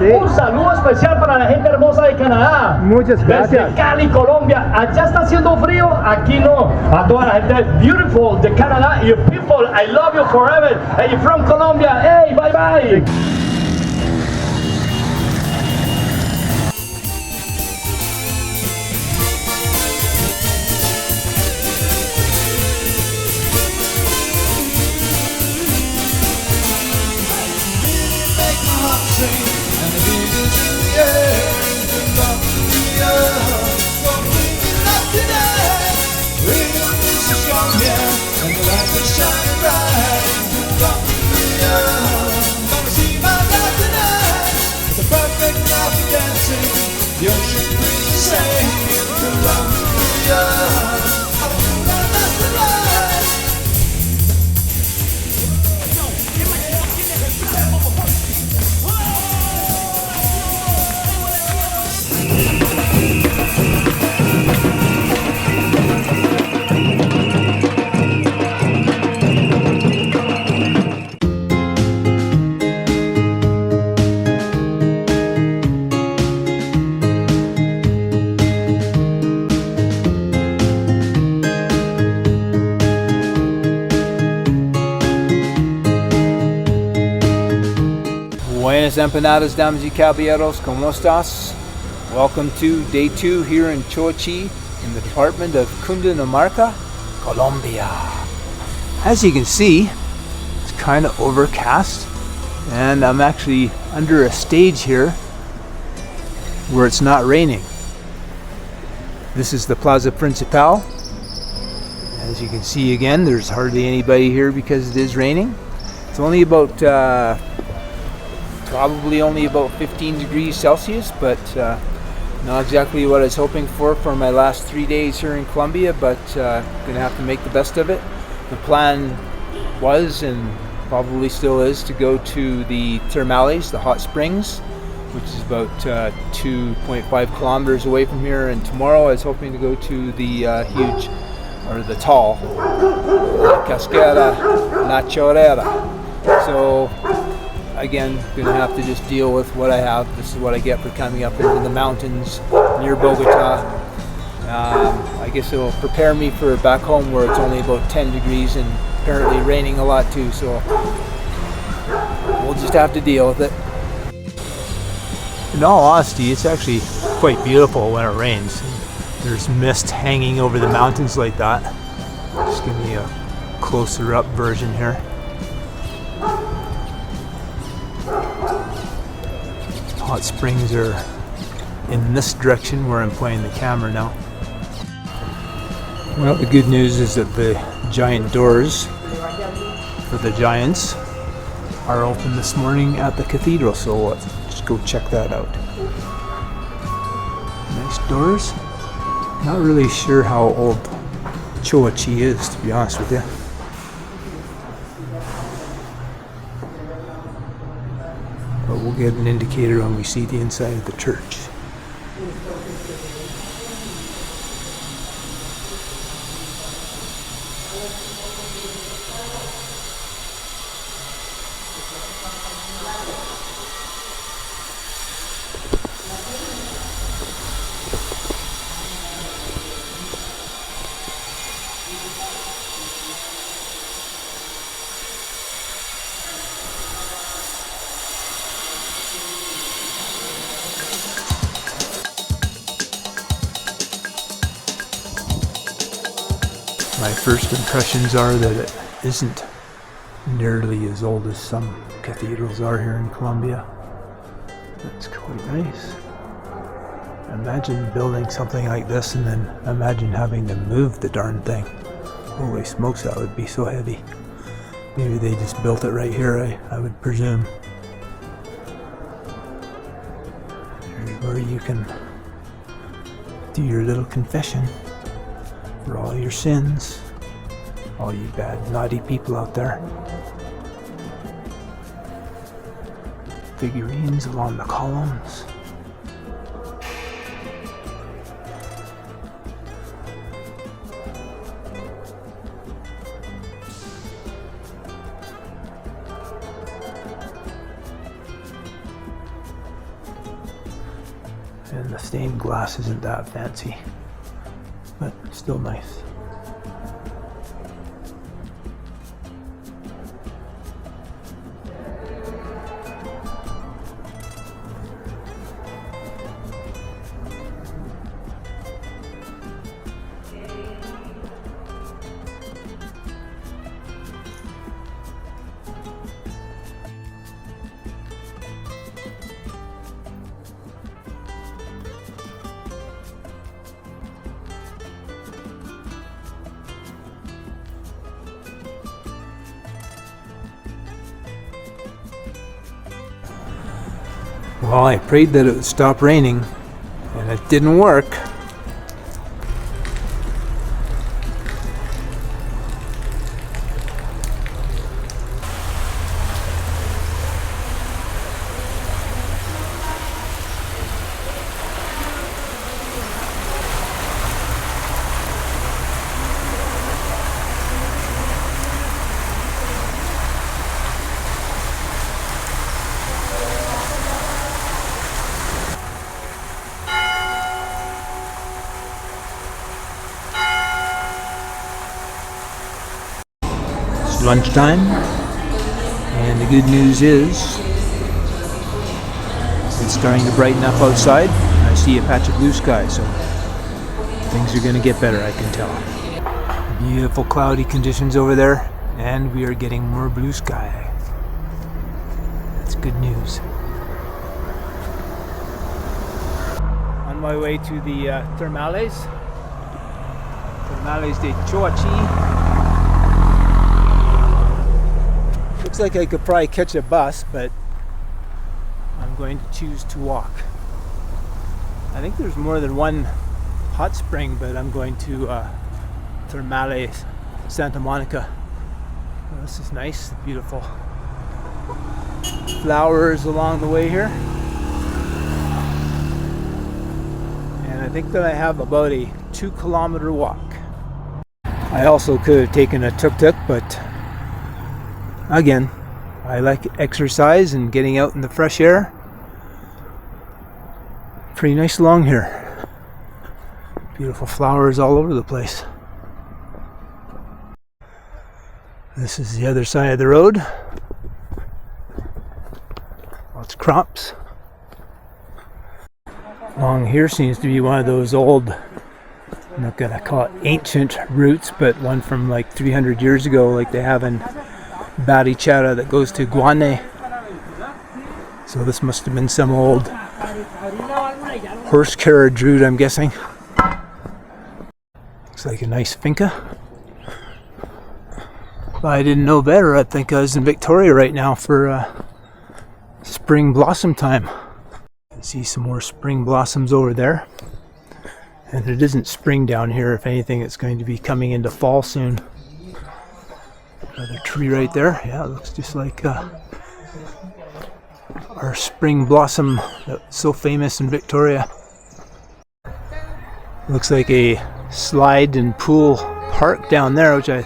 Sí. Un saludo especial para la gente hermosa de Canadá. Muchas gracias. Desde Cali, Colombia. Allá está haciendo frío, aquí no. A toda la gente beautiful de Canadá. You people, I love you forever. And you're from Colombia. Hey, bye bye. The ocean breeze is saying Colombia, Colombia, that's the life. Buenas empanadas, damas y caballeros, ¿cómo estás? Welcome to day 2 here in Choachi in the department of Cundinamarca, Colombia. As you can see, it's kind of overcast and I'm actually under a stage here where it's not raining. This is the Plaza Principal. As you can see again, there's hardly anybody here because it is raining. It's only about probably only about 15 degrees Celsius, but not exactly what I was hoping for my last 3 days here in Colombia, but gonna have to make the best of it. The plan was, and probably still is, to go to the thermales, the hot springs, which is about 2.5 kilometers away from here, and tomorrow I was hoping to go to the the tall Cascada La Chorrera. So again, gonna have to just deal with what I have. This is what I get for coming up into the mountains near Bogota. I guess it'll prepare me for back home where it's only about 10 degrees and apparently raining a lot too, so we'll just have to deal with it. In all honesty, it's actually quite beautiful when it rains. There's mist hanging over the mountains like that. Just give me a closer up version here. Hot springs are in this direction where I'm pointing the camera now. Well, the good news is that the giant doors for the Giants are open this morning at the cathedral, so let's just go check that out. Nice doors. Not really sure how old Choachi is, to be honest with you. But we'll get an indicator when we see the inside of the church. My first impressions are that it isn't nearly as old as some cathedrals are here in Colombia. That's quite nice. Imagine building something like this and then imagine having to move the darn thing. Holy smokes, that would be so heavy. Maybe they just built it right here, I would presume. Here's where you can do your little confession for all your sins, all you bad, naughty people out there. Figurines along the columns. And the stained glass isn't that fancy, but still nice. Well, I prayed that it would stop raining, and it didn't work. Lunchtime, and the good news is it's starting to brighten up outside. I see a patch of blue sky, so things are going to get better, I can tell. Beautiful cloudy conditions over there, and we are getting more blue sky. That's good news. On my way to the Termales de Choachi. Looks like I could probably catch a bus, but I'm going to choose to walk. I think there's more than one hot spring, but I'm going to Termales, Santa Monica. Oh, this is nice, beautiful flowers along the way here. And I think that I have about a 2-kilometer walk. I also could have taken a tuk-tuk, but again, I like exercise and getting out in the fresh air. Pretty nice along here. Beautiful flowers all over the place. This is the other side of the road. Lots of crops. Along here seems to be one of those old, I'm not gonna call it ancient routes, but one from like 300 years ago, like they have in Barichara that goes to Guane. So this must have been some old horse carriage route, I'm guessing. Looks like a nice finca. If I didn't know better, I'd think I was in Victoria right now for spring blossom time. I see some more spring blossoms over there. And it isn't spring down here. If anything, it's going to be coming into fall soon. Another tree right there. Yeah, it looks just like our spring blossom that's so famous in Victoria. Looks like a slide and pool park down there, which I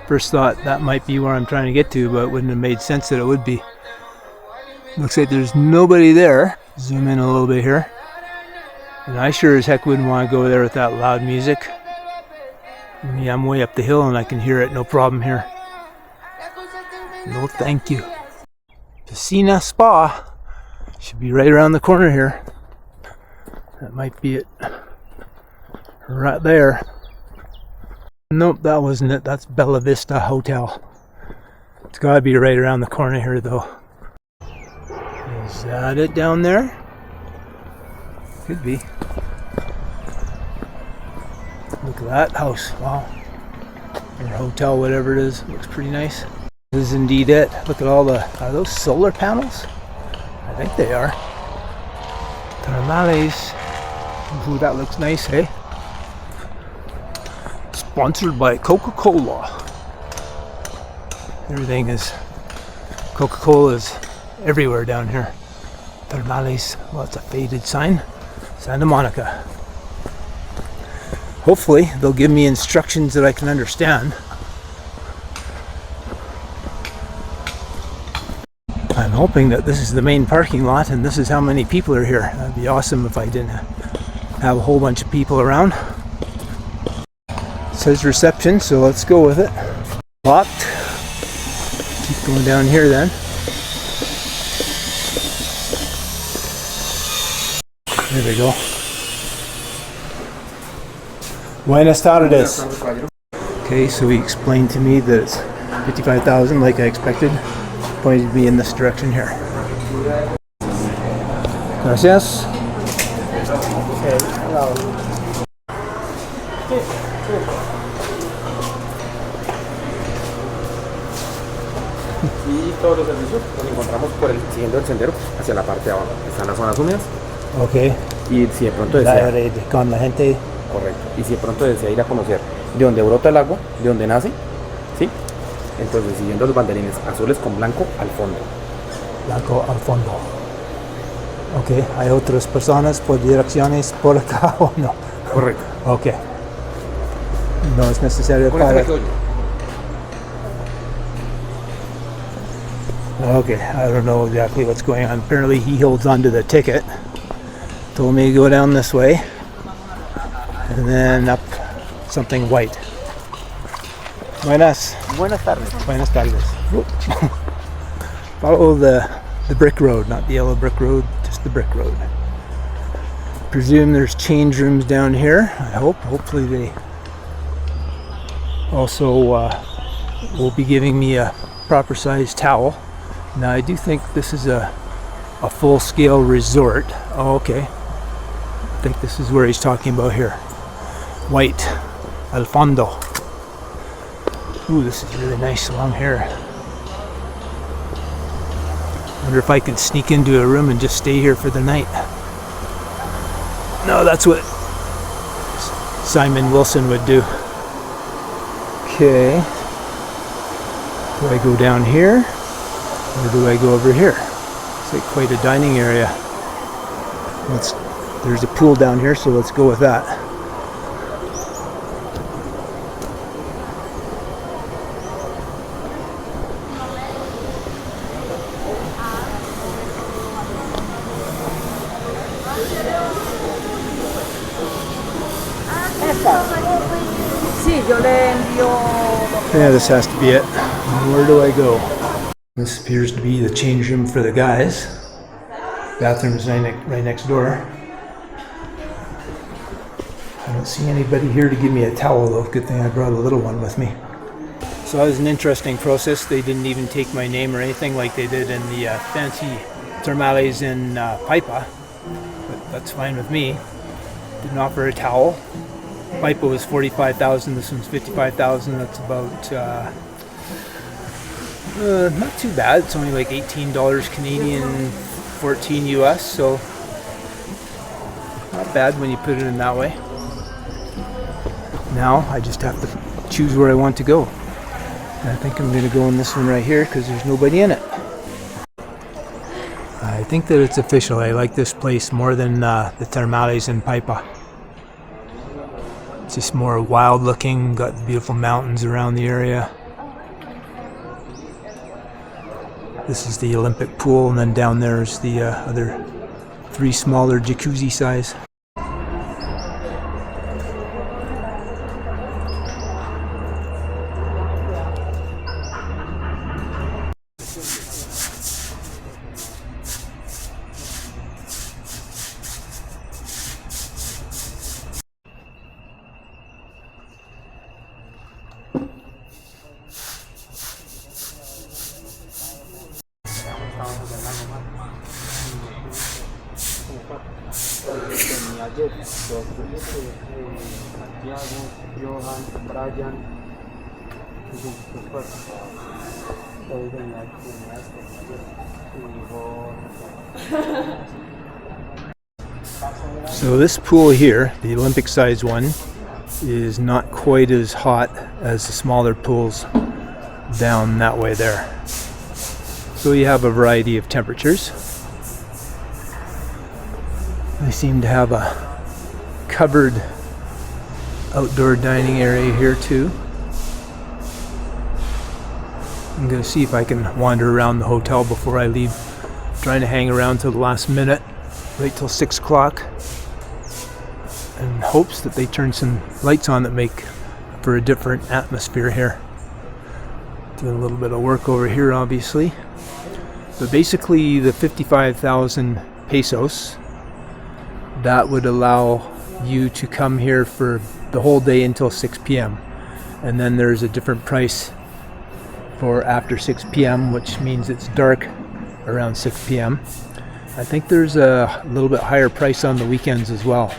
first thought that might be where I'm trying to get to, but it wouldn't have made sense that it would be. Looks like there's nobody there. Zoom in a little bit here. And I sure as heck wouldn't want to go there with that loud music. I mean, I'm way up the hill and I can hear it, no problem here. No thank you. Piscina Spa should be right around the corner here. That might be it. Right there. Nope, that wasn't it. That's Bella Vista Hotel. It's gotta be right around the corner here though. Is that it down there? Could be. Look at that house. Wow. Or hotel, whatever it is. Looks pretty nice. This is indeed it. Look at all the... Are those solar panels? I think they are. Termales. Ooh, that looks nice, hey? Sponsored by Coca-Cola. Everything is... Coca-Cola is everywhere down here. Termales. Well, it's a faded sign. Santa Monica. Hopefully they'll give me instructions that I can understand. I I'm hoping that this is the main parking lot and this is how many people are here. That'd be awesome if I didn't have a whole bunch of people around. It says reception, so let's go with it. Locked. Keep going down here then. There we go. Buenas tardes. Okay, so he explained to me that it's 55,000 like I expected. Pointed me in this direction here. Gracias. Y todos los servicios los encontramos siguiendo el sendero hacia la parte de abajo. Están las zonas húmedas. Ok. Y si de pronto La desea, red con la gente. correcto. Y si de pronto desea ir a conocer de donde brota el agua, de donde nace, ¿sí? Entonces siguiendo los banderines azules con blanco al fondo. Blanco al fondo. Ok. ¿Hay otras personas por direcciones por acá o no? Correcto. Ok. No es necesario Con esta para... que oye. Okay, I don't know exactly what's going on. Apparently he holds on to the ticket. Told me to go down this way. And then up something white. Buenas. Buenas tardes. Buenas tardes. Follow the brick road, not the yellow brick road, just the brick road. Presume there's change rooms down here. I hope. Hopefully they also will be giving me a proper sized towel. Now I do think this is a full-scale resort. Oh, okay. I think this is where he's talking about here. White. Al fondo. Ooh, this is really nice long hair. Wonder if I could sneak into a room and just stay here for the night. No, that's what Simon Wilson would do. Okay. Do I go down here? Or do I go over here? It's like quite a dining area. There's a pool down here, so let's go with that. Sí, yo le envío. Yeah, this has to be it. Where do I go? This appears to be the change room for the guys. Bathroom's right next door. I don't see anybody here to give me a towel though. Good thing I brought a little one with me. So that was an interesting process. They didn't even take my name or anything like they did in the fancy thermales in Paipa. But that's fine with me. Didn't offer a towel. Paipa was 45,000. This one's 55,000. That's about not too bad. It's only like $18 Canadian, 14 US. So not bad when you put it in that way. Now I just have to choose where I want to go. And I think I'm going to go in this one right here because there's nobody in it. I think that it's official. I like this place more than the thermales in Paipa. It's just more wild looking, got the beautiful mountains around the area. This is the Olympic pool, and then down there is the other 3 smaller jacuzzi size. So this pool here, the Olympic size one, is not quite as hot as the smaller pools down that way there. So you have a variety of temperatures. They seem to have a covered outdoor dining area here too. I'm gonna see if I can wander around the hotel before I leave. Trying to hang around till the last minute, wait till 6 o'clock, in hopes that they turn some lights on that make for a different atmosphere here. Doing a little bit of work over here, obviously. But basically, the 55,000 pesos, that would allow you to come here for the whole day until 6 p.m. And then there's a different price for after 6 p.m., which means it's dark around 6 p.m. I think there's a little bit higher price on the weekends as well.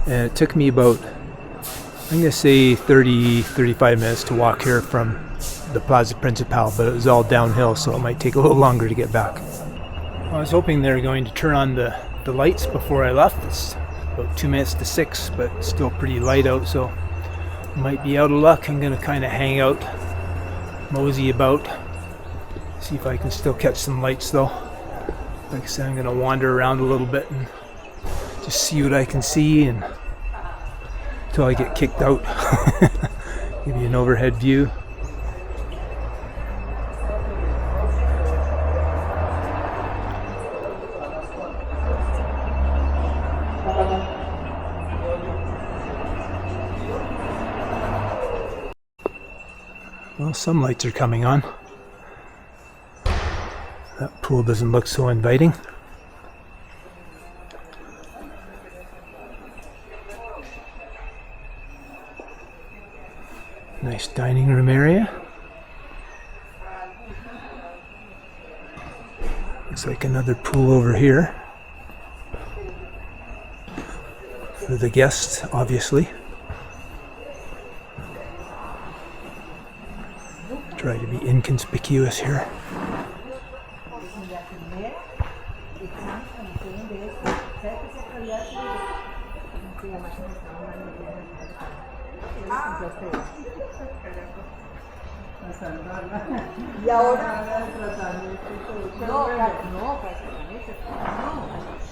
And it took me about, I'm going to say 35 minutes to walk here from the Plaza Principal, but it was all downhill, so it might take a little longer to get back. I was hoping they were going to turn on the lights before I left. It's about 2 minutes to 6, but it's still pretty light out, so might be out of luck. I'm going to kind of hang out, mosey about, see if I can still catch some lights though. Like I said, I'm going to wander around a little bit and just see what I can see and until I get kicked out. Give you an overhead view. Well, some lights are coming on. That pool doesn't look so inviting. Nice dining room area. Looks like another pool over here. For the guests, obviously. Try to be inconspicuous here.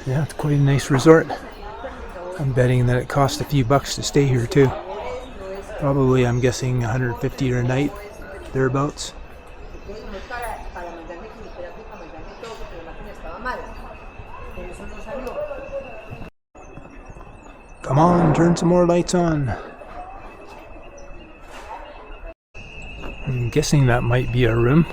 Yeah, it's quite a nice resort. I'm betting that it cost a few bucks to stay here too. Probably, I'm guessing 150 a night, thereabouts. Come on, turn some more lights on. I'm guessing that might be a room.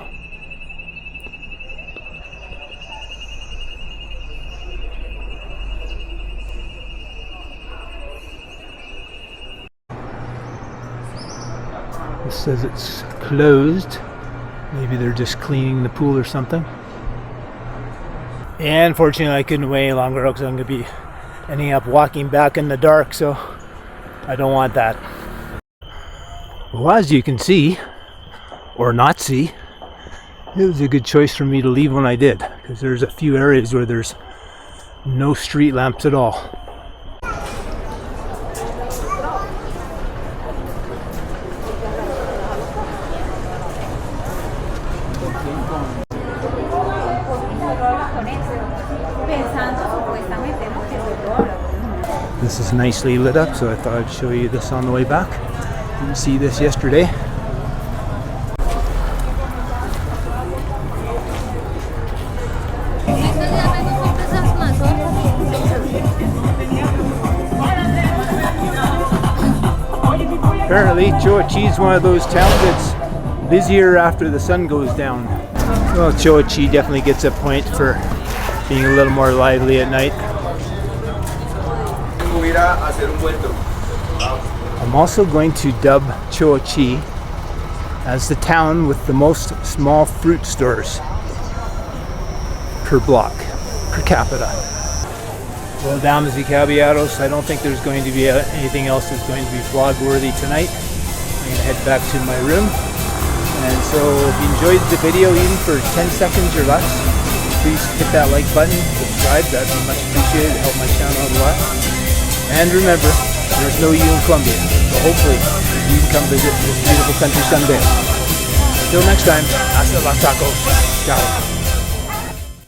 It says it's closed. Maybe they're just cleaning the pool or something. And unfortunately I couldn't wait any longer because I'm going to be ending up walking back in the dark, so I don't want that. Well, as you can see, or not see, it was a good choice for me to leave when I did, because there's a few areas where there's no street lamps at all. This is nicely lit up, so I thought I'd show you this on the way back. Didn't see this yesterday. Apparently, Choachi is one of those towns that's busier after the sun goes down. Well, Choachi definitely gets a point for being a little more lively at night. I'm also going to dub Choachi as the town with the most small fruit stores per block, per capita. Well, damas y caballeros, I don't think there's going to be anything else that's going to be vlog worthy tonight. I'm going to head back to my room. And so if you enjoyed the video even for 10 seconds or less, please hit that like button, subscribe, that'd be much appreciated, help my channel out a lot. And remember, there's no you in Colombia, so hopefully you can come visit this beautiful country someday. Until next time, hasta los tacos. Ciao.